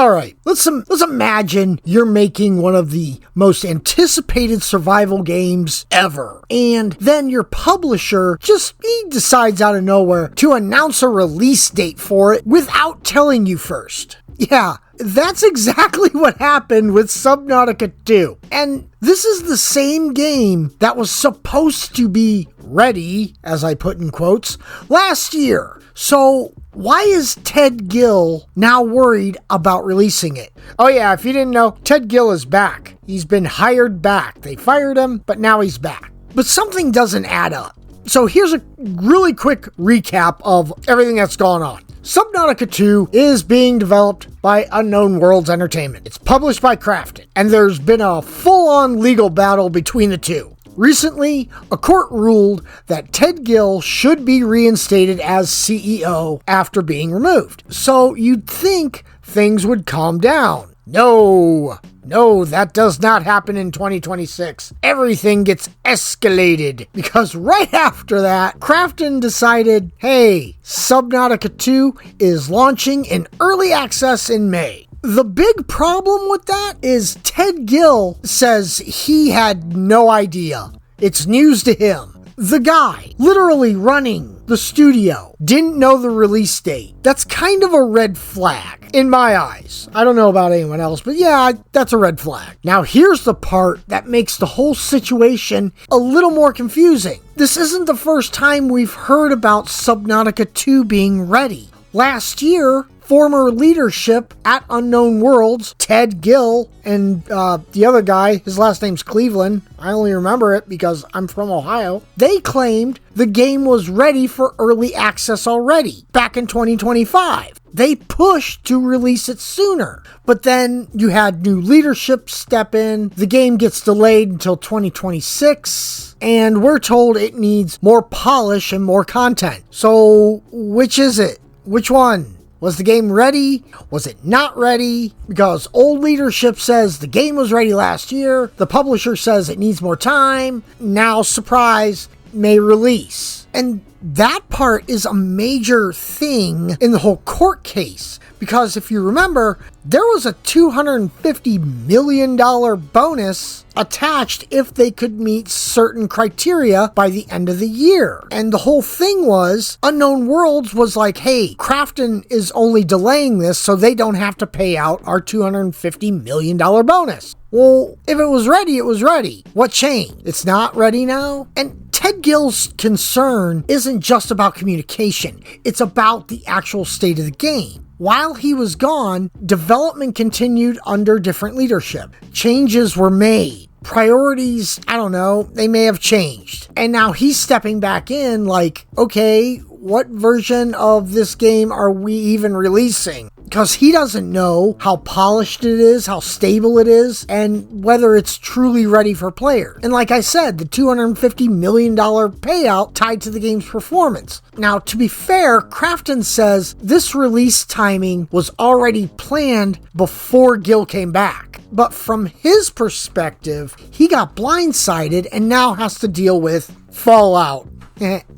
All right, let's imagine you're making one of the most anticipated survival games ever. And then your publisher he decides out of nowhere to announce a release date for it without telling you first. Yeah, that's exactly what happened with Subnautica 2. And this is the same game that was supposed to be ready, as I put in quotes, last year. So why is Ted Gill now worried about releasing it? Oh yeah, if you didn't know, Ted Gill is back. He's been hired back. They fired him, but now he's back. But something doesn't add up. So here's a really quick recap of everything that's gone on. Subnautica 2 is being developed by Unknown Worlds Entertainment. It's published by Krafton, and there's been a full-on legal battle between the two. Recently, a court ruled that Ted Gill should be reinstated as CEO after being removed. So you'd think things would calm down. No, that does not happen in 2026. Everything gets escalated because right after that, Krafton decided, hey, Subnautica 2 is launching in early access in May. The big problem with that is Ted Gill says he had no idea. It's news to him. The guy literally running the studio didn't know the release date. That's kind of a red flag in my eyes. I don't know about anyone else, but yeah, that's a red flag. Now here's the part that makes the whole situation a little more confusing. This isn't the first time we've heard about Subnautica 2 being ready. Last year, former leadership at Unknown Worlds, Ted Gill, and the other guy, his last name's Cleveland, I only remember it because I'm from Ohio, they claimed the game was ready for early access already, back in 2025. They pushed to release it sooner, but then you had new leadership step in, the game gets delayed until 2026, and we're told it needs more polish and more content. So, which is it? Which one? Was the game ready? Was it not ready? Because old leadership says the game was ready last year. The publisher says it needs more time. Now, surprise, May release. And that part is a major thing in the whole court case. Because if you remember, there was a $250 million bonus attached if they could meet certain criteria by the end of the year. And the whole thing was, Unknown Worlds was like, hey, Krafton is only delaying this so they don't have to pay out our $250 million bonus. Well, if it was ready, it was ready. What changed? It's not ready now? And Ted Gill's concern isn't just about communication. It's about the actual state of the game. While he was gone, development continued under different leadership. Changes were made. Priorities, I don't know, they may have changed. And now he's stepping back in like, okay, what version of this game are we even releasing? Because he doesn't know how polished it is, how stable it is, and whether it's truly ready for players. And like I said, the $250 million payout tied to the game's performance. Now, to be fair, Krafton says this release timing was already planned before Gill came back. But from his perspective, he got blindsided and now has to deal with fallout.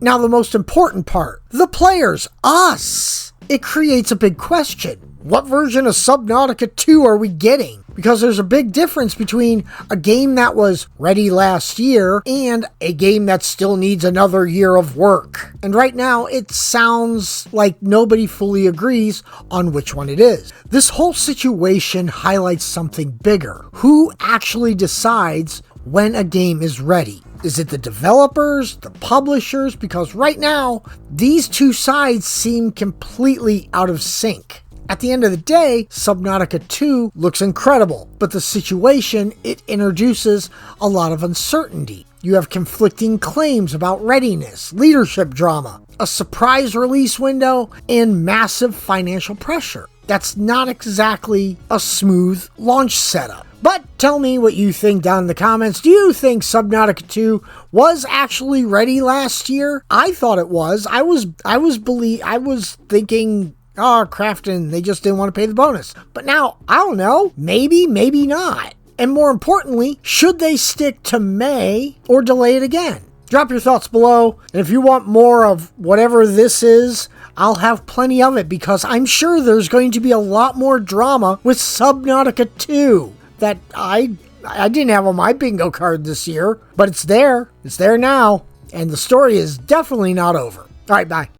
Now, the most important part, the players, us. It creates a big question. What version of Subnautica 2 are we getting? Because there's a big difference between a game that was ready last year and a game that still needs another year of work. And right now, it sounds like nobody fully agrees on which one it is. This whole situation highlights something bigger. Who actually decides when a game is ready? Is it the developers, the publishers? Because right now, these two sides seem completely out of sync. At the end of the day, Subnautica 2 looks incredible, but the situation it introduces a lot of uncertainty. You have conflicting claims about readiness, leadership drama, a surprise release window, and massive financial pressure. That's not exactly a smooth launch setup. But tell me what you think down in the comments. Do you think Subnautica 2 was actually ready last year? I thought it was. I was thinking, oh, Krafton, they just didn't want to pay the bonus. But now, I don't know. Maybe not. And more importantly, should they stick to May or delay it again? Drop your thoughts below, and if you want more of whatever this is, I'll have plenty of it because I'm sure there's going to be a lot more drama with Subnautica 2 that I didn't have on my bingo card this year, but it's there. It's there now, and the story is definitely not over. All right, bye.